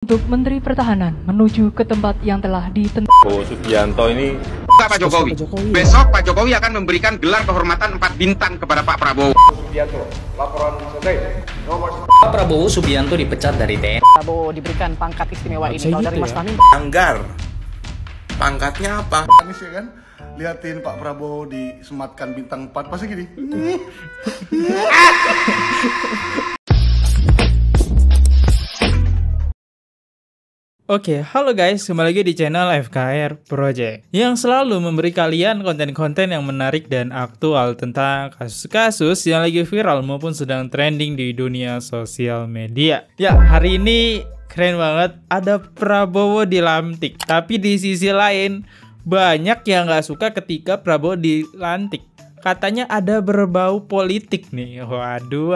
Untuk Menteri Pertahanan menuju ke tempat yang telah ditentukan. Prabowo Subianto ini Pak Jokowi. Besok Pak Jokowi akan memberikan gelar kehormatan 4 bintang kepada Pak Prabowo. Subianto, laporan selesai. Pak Prabowo Subianto dipecat dari TNI. Prabowo diberikan pangkat istimewa ini. Kalau dari Mas Fahmi, Anggar. Pangkatnya apa? Anies ya kan? Liatin Pak Prabowo disematkan bintang 4 pasti gini. Oke, halo guys, kembali lagi di channel FKR Project yang selalu memberi kalian konten-konten yang menarik dan aktual tentang kasus-kasus yang lagi viral maupun sedang trending di dunia sosial media. Ya, hari ini keren banget, ada Prabowo dilantik. Tapi di sisi lain, banyak yang gak suka ketika Prabowo dilantik. Katanya ada berbau politik nih. Waduh.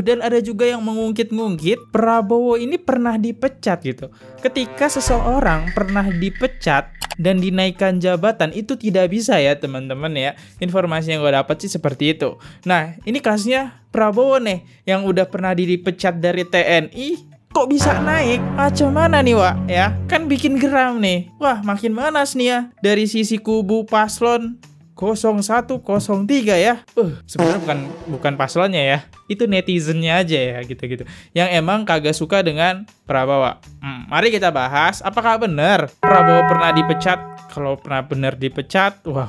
Dan ada juga yang mengungkit-ngungkit Prabowo ini pernah dipecat gitu. Ketika seseorang pernah dipecat dan dinaikkan jabatan, itu tidak bisa ya teman-teman ya. Informasi yang gue dapat sih seperti itu. Nah, ini kasusnya Prabowo nih yang udah pernah dipecat dari TNI. Kok bisa naik? Macam mana nih, Wak? Ya, kan bikin geram nih. Wah, makin panas nih ya. Dari sisi kubu paslon 0103 ya. Sebenarnya bukan paslonnya ya. Itu netizennya aja ya gitu-gitu. Yang emang kagak suka dengan Prabowo. Mari kita bahas apakah benar Prabowo pernah dipecat. Kalau pernah benar dipecat, wah,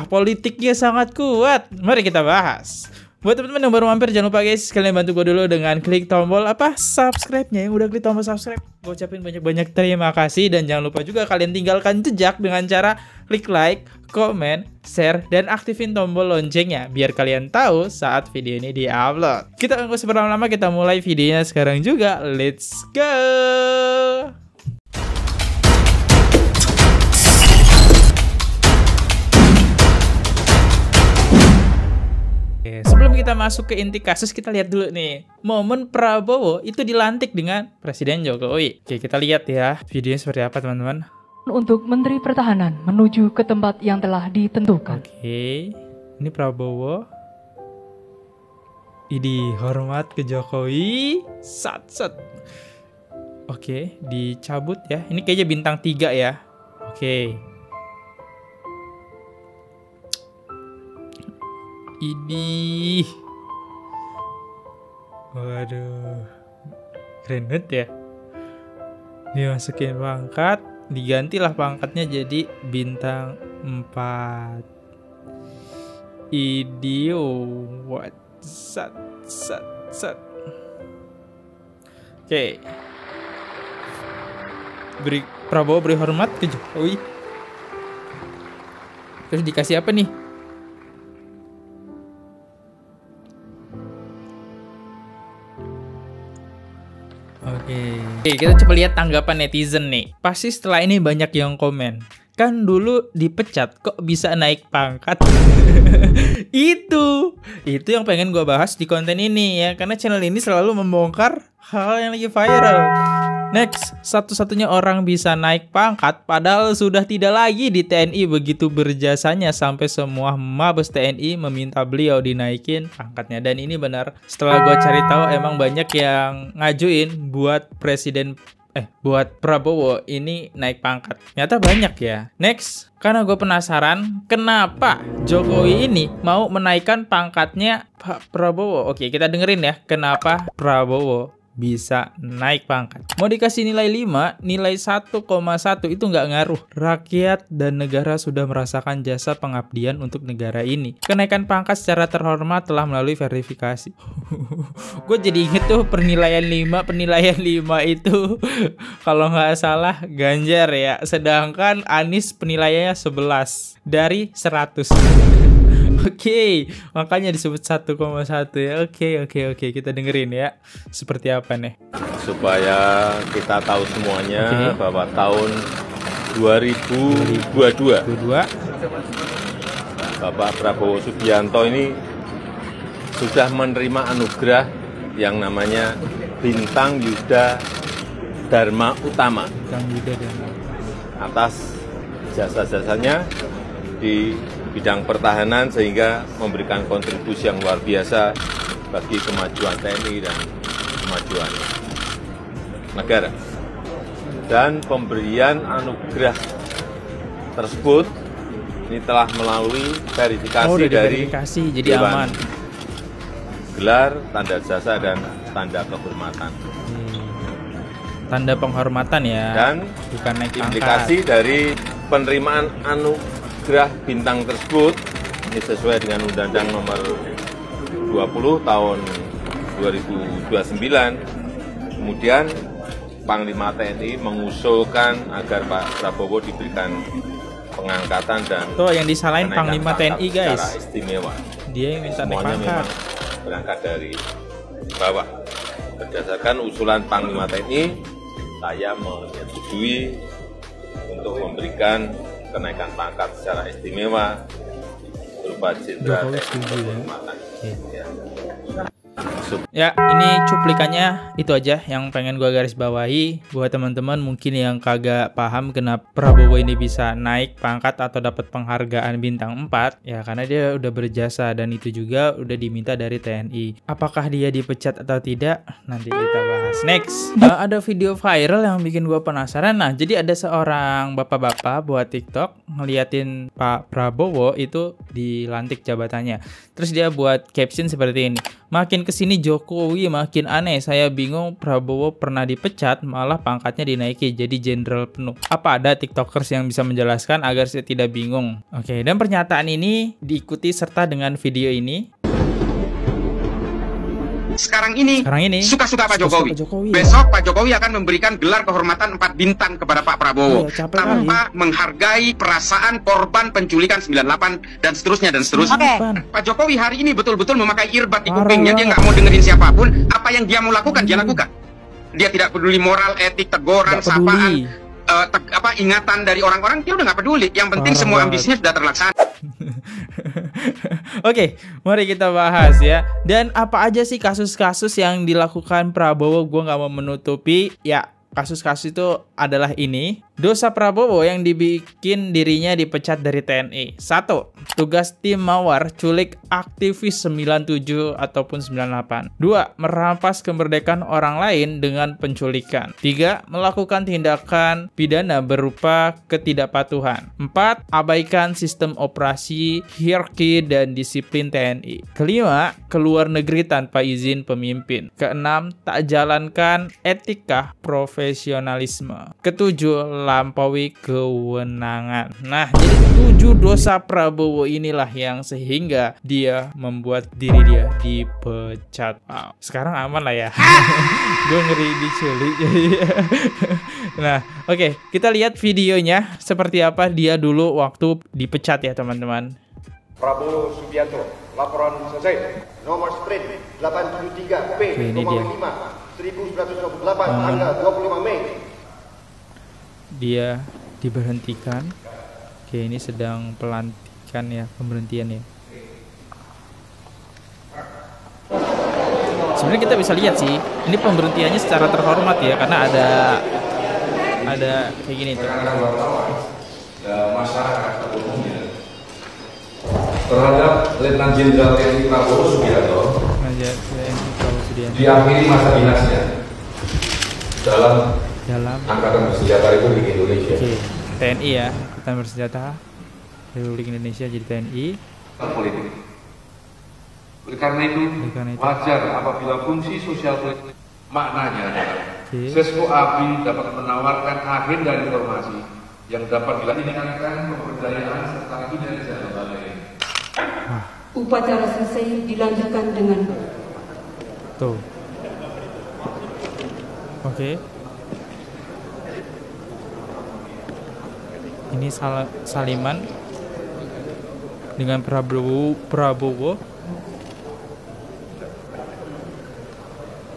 politiknya sangat kuat. Mari kita bahas. Buat teman-teman yang baru mampir, jangan lupa guys, kalian bantu gue dulu dengan klik tombol subscribe-nya. Yang udah klik tombol subscribe, gue ucapin banyak-banyak terima kasih. Dan jangan lupa juga kalian tinggalkan jejak dengan cara klik like, komen, share, dan aktifin tombol loncengnya biar kalian tahu saat video ini di-upload. Kita nggak usah berlama-lama, kita mulai videonya sekarang juga. Let's go! Sebelum kita masuk ke inti kasus, kita lihat dulu nih momen Prabowo itu dilantik dengan Presiden Jokowi. Oke, kita lihat ya videonya seperti apa teman-teman. Untuk Menteri Pertahanan menuju ke tempat yang telah ditentukan. Oke, ini Prabowo. Ini hormat ke Jokowi. Sat. Oke, dicabut ya. Ini kayaknya bintang 3 ya. Oke. Ini, waduh, keren banget ya. Dimasukin pangkat, digantilah pangkatnya jadi bintang 4. Idio, what, sat. Oke. Prabowo beri hormat ke Jokowi. Terus dikasih apa nih? Oke, kita coba lihat tanggapan netizen nih. Pasti setelah ini banyak yang komen. Kan dulu dipecat, kok bisa naik pangkat? Itu yang pengen gue bahas di konten ini ya. Karena channel ini selalu membongkar hal yang lagi viral. Next, satu-satunya orang bisa naik pangkat padahal sudah tidak lagi di TNI, begitu berjasanya sampai semua mabes TNI meminta beliau dinaikin pangkatnya. Dan ini benar, setelah gue cari tahu emang banyak yang ngajuin buat buat Prabowo ini naik pangkat. Ternyata banyak ya. Next, karena gue penasaran kenapa Jokowi ini mau menaikkan pangkatnya Pak Prabowo. Oke, kita dengerin ya kenapa Prabowo bisa naik pangkat. Mau dikasih nilai 5, nilai 1,1 itu nggak ngaruh. Rakyat dan negara sudah merasakan jasa pengabdian untuk negara ini. Kenaikan pangkat secara terhormat telah melalui verifikasi. Gue jadi inget tuh penilaian 5 itu kalau nggak salah Ganjar ya. Sedangkan Anies penilaiannya 11 dari 100. Oke, makanya disebut 1,1 ya. Oke, kita dengerin ya. Seperti apa nih? supaya kita tahu semuanya bahwa tahun 2022 Bapak Prabowo Subianto ini sudah menerima anugerah yang namanya Bintang Yuda Dharma Utama atas jasa-jasanya di bidang pertahanan sehingga memberikan kontribusi yang luar biasa bagi kemajuan TNI dan kemajuan negara. Dan pemberian anugerah tersebut ini telah melalui verifikasi dari jadi aman. Gelar, tanda jasa, dan tanda kehormatan. Tanda penghormatan ya, dan bukan naik implikasi pangkat. dari penerimaan anugerah bintang tersebut ini sesuai dengan Undang-Undang Nomor 20 Tahun 2029. Kemudian Panglima TNI mengusulkan agar Pak Prabowo diberikan pengangkatan dan tuh yang disalahin Panglima TNI guys. Secara istimewa. Dia yang minta naik semuanya pangkat. memang berangkat dari bawah. Berdasarkan usulan Panglima TNI, saya menyetujui untuk memberikan kenaikan pangkat secara istimewa berupa jenderal kehormatan. Ya, ini cuplikannya itu aja yang pengen gua garis bawahi buat teman-teman mungkin yang kagak paham kenapa Prabowo ini bisa naik pangkat atau dapat penghargaan bintang 4 ya karena dia udah berjasa dan itu juga udah diminta dari TNI. Apakah dia dipecat atau tidak? Nanti kita bahas next. Ada video viral yang bikin gua penasaran. Nah, jadi ada seorang bapak-bapak buat TikTok ngeliatin Pak Prabowo itu dilantik jabatannya. Terus dia buat caption seperti ini. Makin kesini Jokowi makin aneh. Saya bingung Prabowo pernah dipecat malah pangkatnya dinaiki jadi jenderal penuh. Apa ada tiktokers yang bisa menjelaskan agar saya tidak bingung? Oke, dan pernyataan ini diikuti serta dengan video ini. Sekarang ini suka-suka Pak Jokowi. Ya. Besok Pak Jokowi akan memberikan gelar kehormatan 4 bintang kepada Pak Prabowo tanpa menghargai perasaan korban penculikan 98 dan seterusnya dan seterusnya. Pak Jokowi hari ini betul-betul memakai earbud di kupingnya. Dia nggak mau dengerin siapapun. Apa yang dia mau lakukan dia lakukan. Dia tidak peduli moral, etik, teguran, sapaan, ingatan dari orang-orang. Dia udah nggak peduli. Yang penting semua ambisinya sudah terlaksana. Oke, mari kita bahas ya. Dan apa aja sih kasus-kasus yang dilakukan Prabowo? Gue nggak mau menutupi. Ya, kasus-kasus itu adalah ini. Dosa Prabowo yang dibikin dirinya dipecat dari TNI. 1. Tugas tim Mawar culik aktivis 97 ataupun 98. 2. Merampas kemerdekaan orang lain dengan penculikan. 3. Melakukan tindakan pidana berupa ketidakpatuhan. 4. Abaikan sistem operasi, hierarki, dan disiplin TNI. 5. Keluar negeri tanpa izin pemimpin. 6. Tak jalankan etika profesionalisme. 7. Lampaui kewenangan. Nah, jadi 7 dosa Prabowo inilah yang sehingga dia membuat diri dia dipecat. Wow. Sekarang aman lah ya. Gue ngeri diculik. Nah, oke, kita lihat videonya seperti apa dia dulu waktu dipecat ya teman-teman. Prabowo Subianto, laporan selesai. Nomor sprint 873 P nomor 5 1928 tanggal 25 Mei. Dia diberhentikan. Oke, ini sedang pelantikan ya, pemberhentian ya. Sebenarnya kita bisa lihat sih, ini pemberhentiannya secara terhormat ya, karena ada kayak gini tuh. Masyarakat umumnya terhadap Letnan Jenderal TNI Prabowo Subianto diakhiri masa dinasnya dalam Angkatan Bersenjata Republik Indonesia. Oke, TNI ya, Angkatan Bersenjata Republik Indonesia jadi TNI. Politik. Oleh karena itu, wajar apabila fungsi sosial politik maknanya adalah Sesko ABRI dapat menawarkan agenda informasi yang dapat dilakukan pemberdayaan serta kinerja lembaga ini. Upacara selesai dilanjutkan dengan tuh. Oke. Ini saliman dengan Prabowo.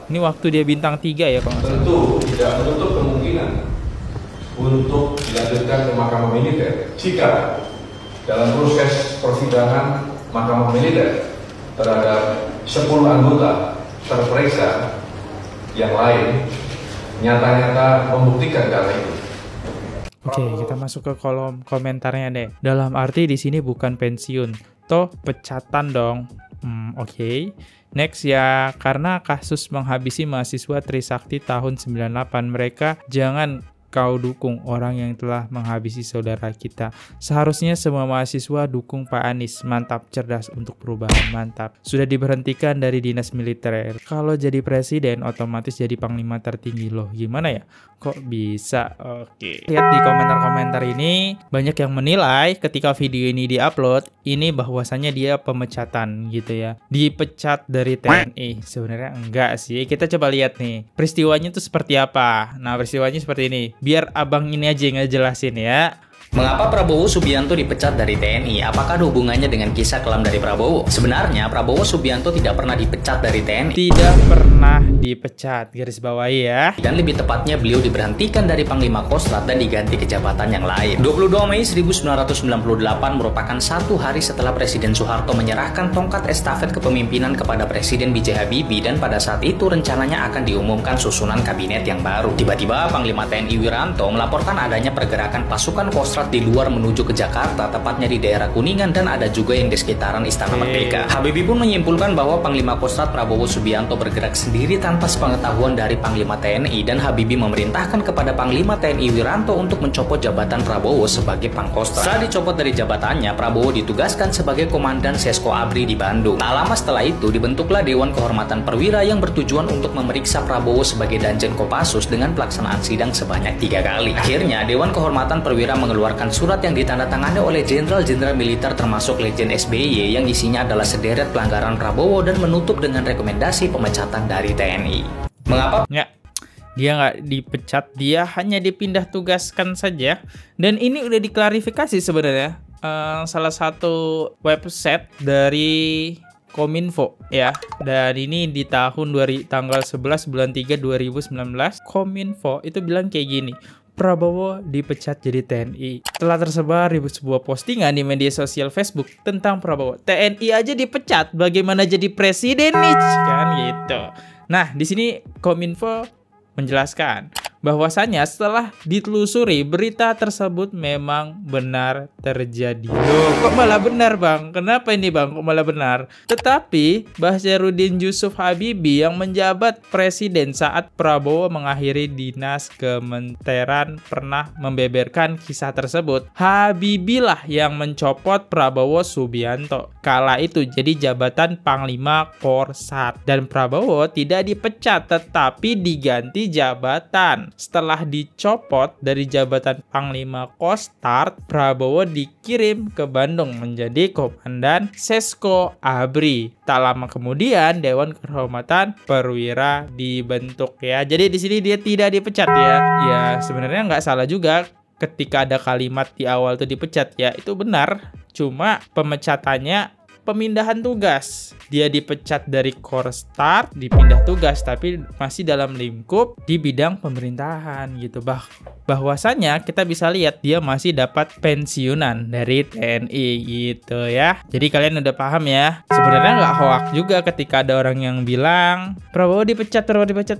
Ini waktu dia bintang 3 ya, Pak. Tentu tidak menutup kemungkinan untuk dilanjutkan ke Mahkamah Militer jika dalam proses persidangan Mahkamah Militer terhadap 10 anggota terperiksa yang lain nyata-nyata membuktikan hal itu. Oke, kita masuk ke kolom komentarnya deh. Dalam arti di sini bukan pensiun, toh pecatan dong. Oke. Next ya, karena kasus menghabisi mahasiswa Trisakti tahun 98, mereka jangan kau dukung orang yang telah menghabisi saudara kita. Seharusnya semua mahasiswa dukung Pak Anies. Mantap, cerdas untuk perubahan, mantap. Sudah diberhentikan dari dinas militer. Kalau jadi presiden otomatis jadi panglima tertinggi loh. Gimana ya? Kok bisa? Oke. Lihat di komentar-komentar ini banyak yang menilai ketika video ini diupload ini bahwasannya dia pemecatan gitu ya. Dipecat dari TNI. Sebenarnya enggak sih. Kita coba lihat nih. Peristiwanya itu seperti apa? Nah, peristiwanya seperti ini. Biar abang ini aja yang ngejelasin ya. Mengapa Prabowo Subianto dipecat dari TNI? Apakah ada hubungannya dengan kisah kelam dari Prabowo? Sebenarnya Prabowo Subianto tidak pernah dipecat dari TNI. Tidak pernah dipecat, garis bawahi ya. Dan lebih tepatnya beliau diberhentikan dari Panglima Kostrat dan diganti ke jabatan yang lain. 22 Mei 1998 merupakan satu hari setelah Presiden Soeharto menyerahkan tongkat estafet kepemimpinan kepada Presiden B.J. Habibie, dan pada saat itu rencananya akan diumumkan susunan kabinet yang baru. Tiba-tiba Panglima TNI Wiranto melaporkan adanya pergerakan pasukan Kostrat di luar menuju ke Jakarta, tepatnya di daerah Kuningan, dan ada juga yang di sekitaran Istana Merdeka. Habibie pun menyimpulkan bahwa Panglima Kostrat Prabowo Subianto bergerak sendiri tanpa sepengetahuan dari Panglima TNI, dan Habibie memerintahkan kepada Panglima TNI Wiranto untuk mencopot jabatan Prabowo sebagai Pangkostrat. Setelah dicopot dari jabatannya, Prabowo ditugaskan sebagai Komandan Sesko Abri di Bandung. Tak lama setelah itu dibentuklah Dewan Kehormatan Perwira yang bertujuan untuk memeriksa Prabowo sebagai Danjen Kopassus dengan pelaksanaan sidang sebanyak 3 kali. Akhirnya Dewan Kehormatan Perwira mengeluarkan surat yang ditandatangani oleh jenderal-jenderal militer termasuk Legend SBY yang isinya adalah sederet pelanggaran Prabowo dan menutup dengan rekomendasi pemecatan dari TNI. Mengapa? Ya, dia nggak dipecat, dia hanya dipindah tugaskan saja. Dan ini udah diklarifikasi sebenarnya. Salah satu website dari Kominfo ya, dan ini di tanggal 11 bulan 3 2019 Kominfo itu bilang kayak gini. Prabowo dipecat jadi TNI. Telah tersebar di sebuah postingan di media sosial Facebook tentang Prabowo. TNI aja dipecat, bagaimana jadi presiden nih? Kan gitu. Nah, di sini Kominfo menjelaskan bahwasanya setelah ditelusuri berita tersebut memang benar terjadi. Loh, kok malah benar bang? Kenapa ini bang? Kok malah benar? Tetapi Basyarudin Yusuf Habibie yang menjabat presiden saat Prabowo mengakhiri dinas kementerian pernah membeberkan kisah tersebut. Habibie lah yang mencopot Prabowo Subianto kala itu jadi jabatan Panglima Korsat, dan Prabowo tidak dipecat tetapi diganti jabatan. Setelah dicopot dari jabatan Panglima Kostrat, Prabowo dikirim ke Bandung menjadi Komandan Sesko Abri. Tak lama kemudian Dewan Kehormatan Perwira dibentuk ya. Jadi di sini dia tidak dipecat ya. Ya sebenarnya nggak salah juga ketika ada kalimat di awal tuh dipecat ya, itu benar. Cuma pemecatannya pemindahan tugas. Dia dipecat dari Korstat, dipindah tugas, tapi masih dalam lingkup di bidang pemerintahan gitu. Bahwasanya kita bisa lihat dia masih dapat pensiunan dari TNI gitu ya. Jadi kalian udah paham ya. Sebenarnya nggak hoax juga ketika ada orang yang bilang Prabowo dipecat.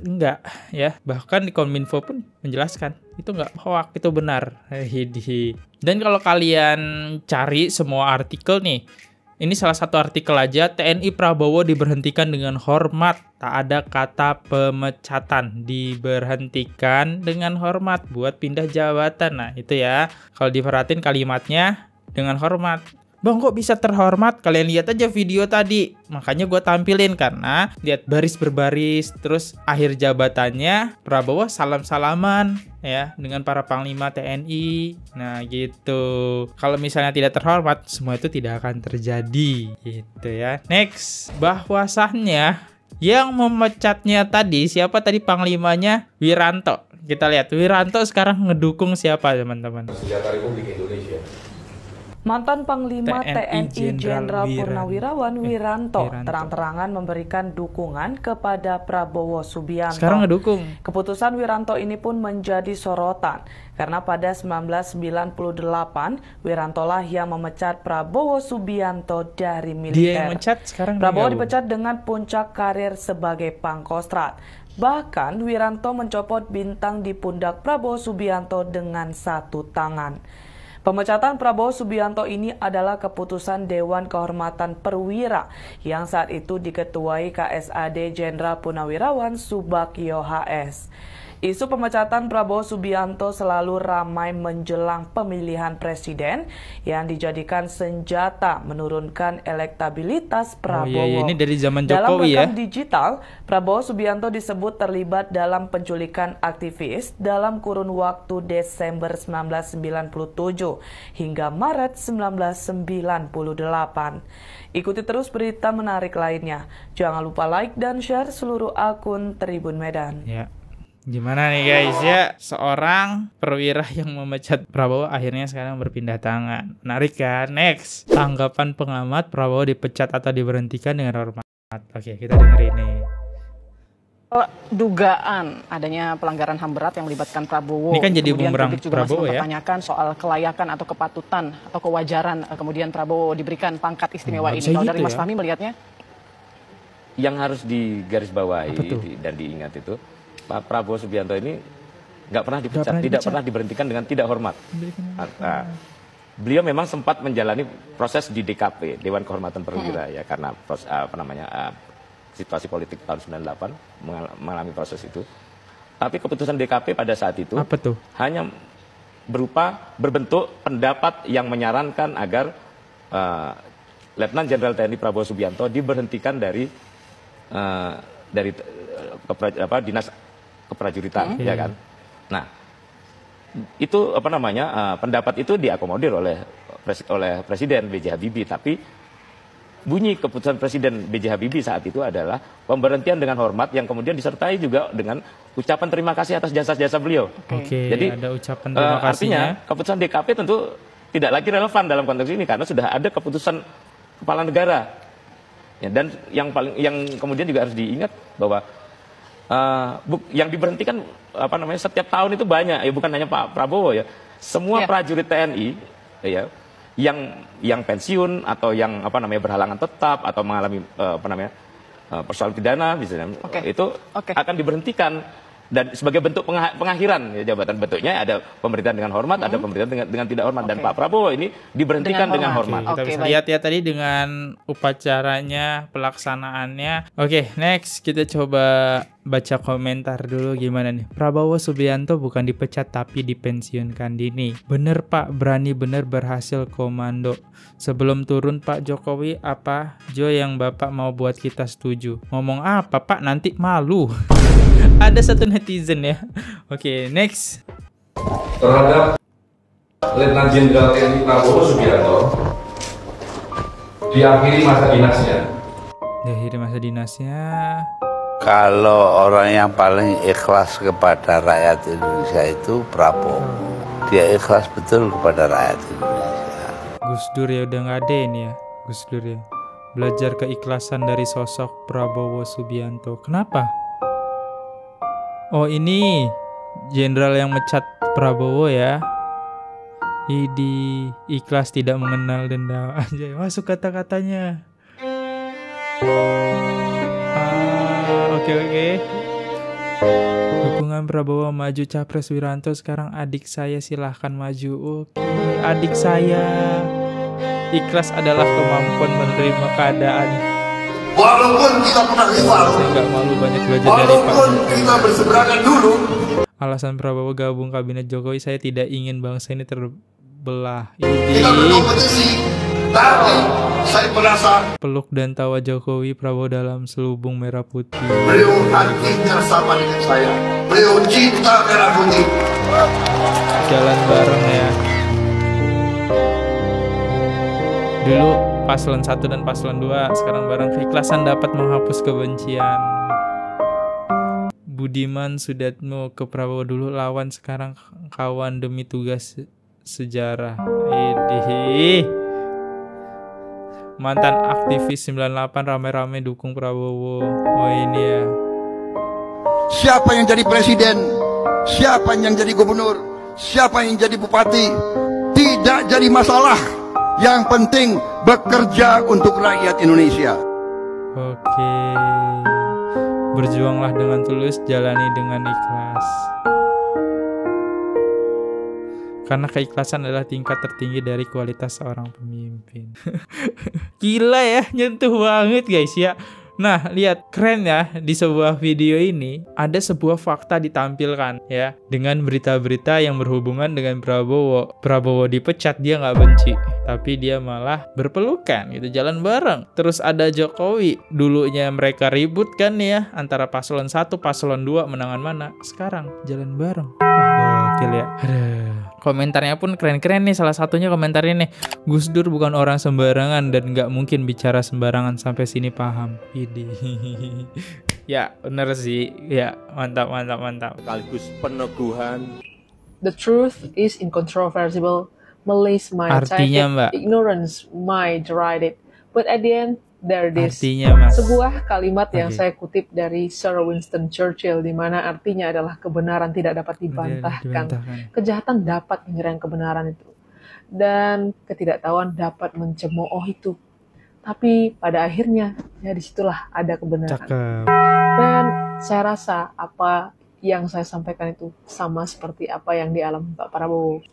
Enggak ya. Bahkan di Kominfo pun menjelaskan itu nggak hoax, itu benar. Dan kalau kalian cari semua artikel nih, ini salah satu artikel aja, TNI Prabowo diberhentikan dengan hormat. Tak ada kata pemecatan, diberhentikan dengan hormat buat pindah jabatan. Nah itu ya, kalau diperhatiin kalimatnya dengan hormat. Bang kok bisa terhormat? Kalian lihat aja video tadi. Makanya gue tampilin karena lihat baris berbaris. Terus akhir jabatannya Prabowo salam-salaman ya dengan para panglima TNI. Nah gitu. Kalau misalnya tidak terhormat, semua itu tidak akan terjadi gitu ya. Next, bahwasannya yang memecatnya tadi, siapa tadi panglimanya? Wiranto. Kita lihat Wiranto sekarang ngedukung siapa teman-teman? Senjata Republik Indonesia. Mantan Panglima TNI Jenderal Purnawirawan Wiranto terang-terangan memberikan dukungan kepada Prabowo Subianto. Sekarang ngedukung. Keputusan Wiranto ini pun menjadi sorotan karena pada 1998 Wiranto lah yang memecat Prabowo Subianto dari militer. Dia yang mecat, sekarang Prabowo dipecat dengan puncak karir sebagai Pangkostrat. Bahkan Wiranto mencopot bintang di pundak Prabowo Subianto dengan satu tangan. Pemecatan Prabowo Subianto ini adalah keputusan Dewan Kehormatan Perwira yang saat itu diketuai KSAD Jenderal Purnawirawan Subagyo HS. Isu pemecatan Prabowo Subianto selalu ramai menjelang pemilihan presiden yang dijadikan senjata menurunkan elektabilitas Prabowo. Ini dari zaman Jokowi dalam rekam ya. digital, Prabowo Subianto disebut terlibat dalam penculikan aktivis dalam kurun waktu Desember 1997 hingga Maret 1998. Ikuti terus berita menarik lainnya. Jangan lupa like dan share seluruh akun Tribun Medan. Ya. Gimana nih guys ya, seorang perwira yang memecat Prabowo akhirnya sekarang berpindah tangan. Menarik kan? Next, tanggapan pengamat Prabowo dipecat atau diberhentikan dengan hormat. Oke, kita dengar ini. Dugaan adanya pelanggaran HAM berat yang melibatkan Prabowo. Ini kan jadi bumerang juga Prabowo masih ya. mempertanyakan soal kelayakan atau kepatutan atau kewajaran kemudian Prabowo diberikan pangkat istimewa ini. Kalau dari Mas Fahmi melihatnya? Yang harus digarisbawahi dan diingat itu, Pak Prabowo Subianto ini nggak pernah dipecat, tidak pernah diberhentikan dengan tidak hormat. Beliau memang sempat menjalani proses di DKP, Dewan Kehormatan Perwira ya, karena situasi politik tahun 98 mengalami proses itu. Tapi keputusan DKP pada saat itu hanya berbentuk pendapat yang menyarankan agar Letnan Jenderal TNI Prabowo Subianto diberhentikan dari dinas keprajuritan, ya kan. Nah, itu pendapat itu diakomodir oleh Presiden B.J. Habibie, tapi bunyi keputusan Presiden B.J. Habibie saat itu adalah pemberhentian dengan hormat yang kemudian disertai juga dengan ucapan terima kasih atas jasa-jasa beliau. Jadi ada ucapan terima kasihnya. Artinya keputusan DKP tentu tidak lagi relevan dalam konteks ini karena sudah ada keputusan kepala negara. Ya, dan yang kemudian juga harus diingat bahwa yang diberhentikan setiap tahun itu banyak, ya bukan hanya Pak Prabowo ya, semua prajurit TNI ya yang pensiun atau yang berhalangan tetap atau mengalami persoalan pidana misalnya itu akan diberhentikan dan sebagai bentuk pengakhiran ya, jabatan. Bentuknya ada pemerintahan dengan hormat, ada pemerintahan dengan tidak hormat, dan Pak Prabowo ini diberhentikan dengan hormat. Kita bisa lihat ya tadi dengan upacaranya, pelaksanaannya. Oke, next kita coba baca komentar dulu gimana nih. Prabowo Subianto bukan dipecat tapi dipensiunkan dini. Bener Pak, berani bener berhasil komando. Sebelum turun Pak Jokowi, apa Jo yang Bapak mau buat kita setuju? Ngomong apa Pak, nanti malu. Ada satu netizen ya. Oke, next. Terhadap Letnan Jenderal TNI Prabowo Subianto diakhiri masa dinasnya. Kalau orang yang paling ikhlas kepada rakyat Indonesia itu Prabowo. Dia ikhlas betul kepada rakyat Indonesia. Gus Dur ya udah nggak ada ini ya. Gus Dur ya. Belajar keikhlasan dari sosok Prabowo Subianto. Kenapa? Oh ini jenderal yang mecat Prabowo ya. Idi ikhlas tidak mengenal dendam aja. Masuk kata-katanya. Oke. Dukungan Prabowo maju Capres Wiranto, sekarang adik saya silahkan maju. Oke, adik saya. Ikhlas adalah kemampuan menerima keadaan. Walaupun kita pernah rival, saya nggak malu banyak belajar dari Pak. walaupun kita berseberangan dulu. Alasan Prabowo gabung kabinet Jokowi, saya tidak ingin bangsa ini terbelah. Kita berkompetisi, tapi saya merasa peluk dan tawa Jokowi Prabowo dalam selubung merah putih. beliau hatinya sama dengan saya. Beliau cinta merah putih. Jalan bareng ya. Dulu paslon 1 dan paslon 2, sekarang bareng. Keikhlasan dapat menghapus kebencian. Budiman Sudatmo ke Prabowo dulu lawan, sekarang kawan demi tugas sejarah. Idih. Mantan aktivis 98 rame-rame dukung Prabowo. Oh ini ya. Siapa yang jadi presiden, siapa yang jadi gubernur, siapa yang jadi bupati, tidak jadi masalah. Yang penting bekerja untuk rakyat Indonesia. Oke. Berjuanglah dengan tulus, jalani dengan ikhlas. Karena keikhlasan adalah tingkat tertinggi dari kualitas seorang pemimpin. Gila ya, nyentuh banget guys ya. Nah, lihat keren ya, di sebuah video ini ada sebuah fakta ditampilkan ya, dengan berita-berita yang berhubungan dengan Prabowo. Prabowo dipecat, dia nggak benci, tapi dia malah berpelukan gitu, jalan bareng. Terus ada Jokowi, dulunya mereka ribut kan ya, antara paslon 1, paslon 2 menangan mana. Sekarang jalan bareng. Wah, gokil ya. Aduh. Komentarnya pun keren-keren nih, salah satunya komentarnya nih, Gus Dur bukan orang sembarangan dan nggak mungkin bicara sembarangan, sampai sini paham. Idi. Ya bener sih, ya mantap. Sekaligus peneguhan. The truth is incontrovertible. Malice might Artinya, Mbak, ignorance might deride it, but at the end there it is. Artinya, Mas. Sebuah kalimat yang saya kutip dari Sir Winston Churchill, di mana artinya adalah kebenaran tidak dapat dibantahkan. Kejahatan dapat menyerang kebenaran itu, dan ketidaktahuan dapat mencemooh itu. Tapi pada akhirnya ya disitulah ada kebenaran. Dan saya rasa apa yang saya sampaikan itu sama seperti apa yang dialami Pak Prabowo.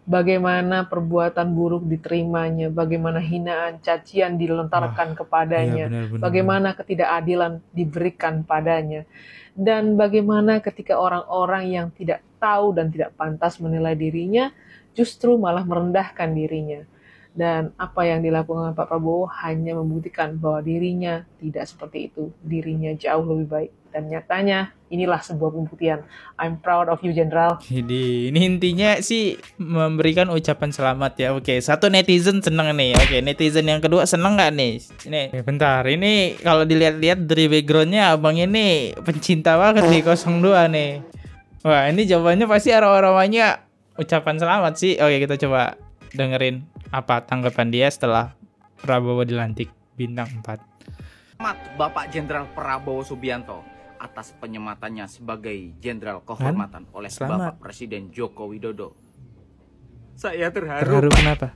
Bagaimana perbuatan buruk diterimanya, bagaimana hinaan, cacian dilontarkan kepadanya, benar. bagaimana ketidakadilan diberikan padanya, dan bagaimana ketika orang-orang yang tidak tahu dan tidak pantas menilai dirinya justru malah merendahkan dirinya. Dan apa yang dilakukan Pak Prabowo hanya membuktikan bahwa dirinya tidak seperti itu, dirinya jauh lebih baik. Dan nyatanya inilah sebuah pembuktian. I'm proud of you, Jenderal. Ini intinya sih memberikan ucapan selamat ya. Oke, satu netizen seneng nih. Oke, netizen yang kedua seneng nggak nih? Ini bentar, ini kalau dilihat-lihat dari backgroundnya abang ini pencinta banget nih 02 nih. Wah, ini jawabannya pasti arwah-arwahnya ucapan selamat sih. Oke, kita coba dengerin apa tanggapan dia setelah Prabowo dilantik bintang 4. Selamat Bapak Jenderal Prabowo Subianto atas penyematannya sebagai Jenderal Kehormatan oleh Bapak Presiden Joko Widodo. Saya terharu. Terharu kenapa?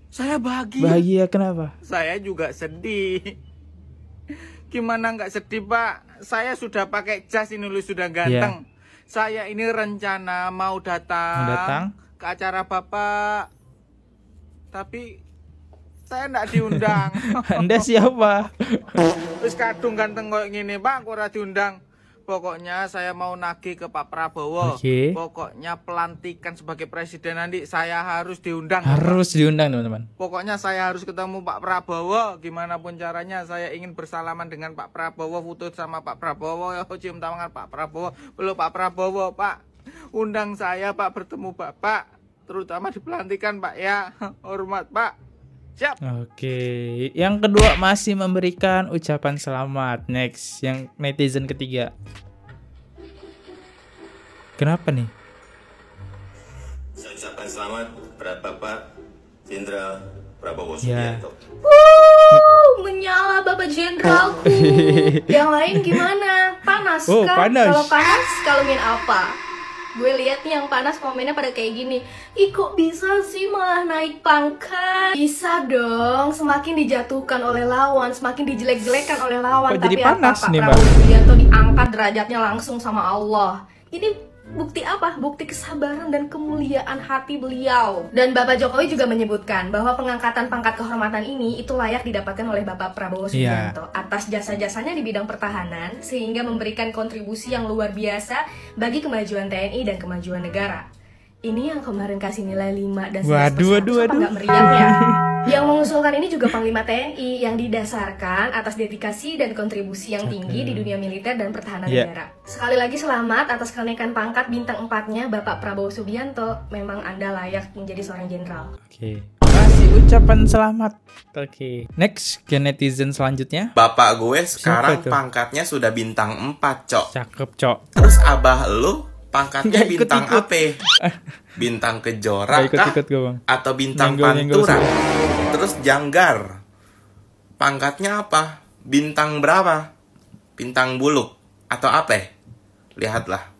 Saya bahagia. Bahagia kenapa? Saya juga sedih. Gimana nggak sedih, Pak? Saya sudah pakai jas ini, lu sudah ganteng. Saya ini rencana mau datang ke acara Bapak, tapi saya nggak diundang. Anda siapa? Terus kadung ganteng kayak gini, Pak, kok ora diundang. Pokoknya saya mau nagih ke Pak Prabowo. Pokoknya pelantikan sebagai presiden nanti saya harus diundang. Harus diundang, teman-teman. Pokoknya saya harus ketemu Pak Prabowo. Gimana pun caranya saya ingin bersalaman dengan Pak Prabowo, foto sama Pak Prabowo, cium tangan Pak Prabowo. Peluk Pak Prabowo, Pak. Undang saya, Pak, bertemu Bapak. Terutama di pelantikan, Pak, ya. Hormat, Pak. Siap. Oke, yang kedua masih memberikan ucapan selamat. Next, yang netizen ketiga. Kenapa nih? Saya ucapkan selamat kepada Bapak Jenderal Prabowo Subianto. Menyala Bapak Jenderalku. Yang lain gimana? Panas kan? Panas. Kalau panas, kalungin apa? Gue lihat nih yang panas komennya pada kayak gini. Ih, kok bisa sih malah naik pangkat? Bisa dong, semakin dijatuhkan oleh lawan, semakin dijelek-jelekan oleh lawan. Kok tapi jadi panas apa, nih, Pak Prabowo Subianto diangkat derajatnya langsung sama Allah. Ini bukti apa? Bukti kesabaran dan kemuliaan hati beliau. Dan Bapak Jokowi juga menyebutkan bahwa pengangkatan pangkat kehormatan ini itu layak didapatkan oleh Bapak Prabowo Subianto atas jasa-jasanya di bidang pertahanan, sehingga memberikan kontribusi yang luar biasa bagi kemajuan TNI dan kemajuan negara. Ini yang kemarin kasih nilai 5 dan 11%, apa nggak meriang ya? Yang mengusulkan ini juga Panglima TNI yang didasarkan atas dedikasi dan kontribusi yang tinggi di dunia militer dan pertahanan negara. Sekali lagi selamat atas kenaikan pangkat bintang 4-nya Bapak Prabowo Subianto. Memang Anda layak menjadi seorang jenderal. Oke. Kasih ucapan selamat. Oke. Next, ke netizen selanjutnya. Bapak gue sekarang pangkatnya sudah bintang 4, Cok. Cakep, Cok. Terus abah lu pangkatnya bintang apa? Bintang Kejora kah? Atau bintang Pantura? Terus Janggar pangkatnya apa? Bintang berapa? Bintang Buluk atau apa? Lihatlah.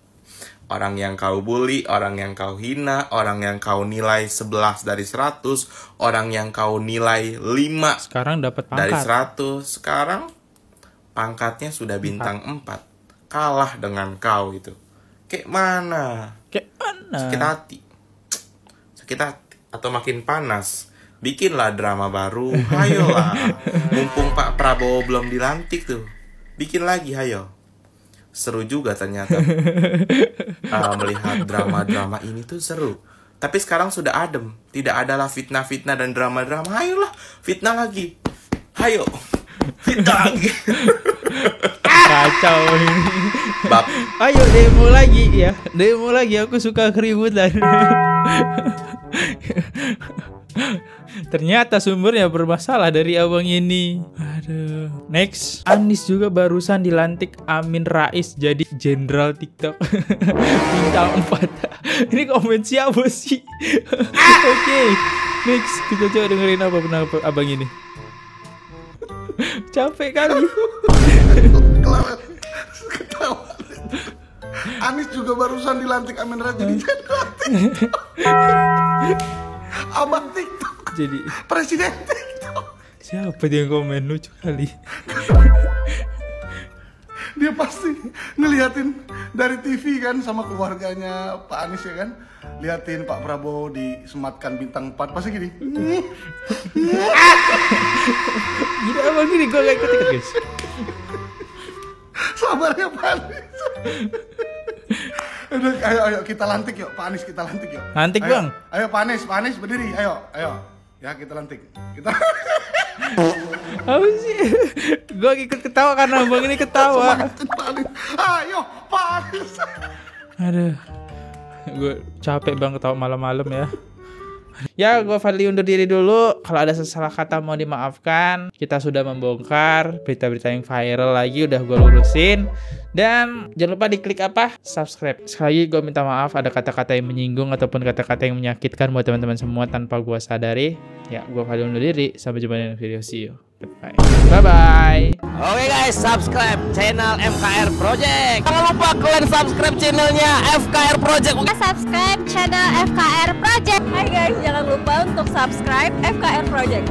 Orang yang kau bully, orang yang kau hina, orang yang kau nilai 11 dari 100, orang yang kau nilai 5 sekarang dapat pangkat dari 100. Sekarang pangkatnya sudah bintang 4. Kalah dengan kau itu. Kayak mana? Kayak mana? Sakit hati. kita atau makin panas, bikinlah drama baru. Hayolah. Mumpung Pak Prabowo belum dilantik tuh, bikin lagi, hayo. Seru juga ternyata. Melihat drama-drama ini tuh seru. Tapi sekarang sudah adem, tidak adalah fitnah-fitnah dan drama-drama. Hayolah, fitnah lagi. Hayo, fitnah lagi. Kacau ini. Ayo demo lagi ya, demo lagi. Aku suka keributan. Ternyata sumbernya bermasalah dari abang ini. Aduh. Next, Anies juga barusan dilantik Amin Rais jadi jenderal TikTok. Bintang 4. Ini komen siapa sih? Oke. Next, kita coba dengerin apa pendapat abang ini. Capek kali. Ketawa. Anies juga barusan dilantik Amin Rais jadi jenderal TikTok. Abang TikTok. Jadi presiden TikTok. Siapa dia yang komen, lucu kali. Dia pasti ngeliatin dari TV kan sama keluarganya Pak Anies ya kan. Liatin Pak Prabowo disematkan bintang 4 pasti gini. Gini abang gini, gue gak ikut-ikut guys. Sabarnya Pak Anies. Ayo kita lantik yuk, Pak Anies, kita lantik yuk. Lantik ayo, bang. Ayo Pak Anies berdiri, ayo. Ya kita lantik. Kita. Apa sih? Gue ikut ketawa karena abang ini ketawa. Ayo Pak Anies. Aduh, gue capek bang ketawa malam-malam ya. Ya, gue Fadli undur diri dulu. Kalau ada salah kata mau dimaafkan. Kita sudah membongkar berita-berita yang viral lagi, udah gue lurusin. Dan jangan lupa diklik apa? Subscribe. Sekali lagi gue minta maaf ada kata-kata yang menyinggung ataupun kata-kata yang menyakitkan buat teman-teman semua tanpa gue sadari. Ya, gue Fadli undur diri. Sampai jumpa di video. See you. Goodbye. Bye-bye. Oke guys, subscribe channel FKR Project. Jangan lupa kalian subscribe channelnya FKR Project. Subscribe channel FKR Project. Hai guys, jangan lupa untuk subscribe FKR Project.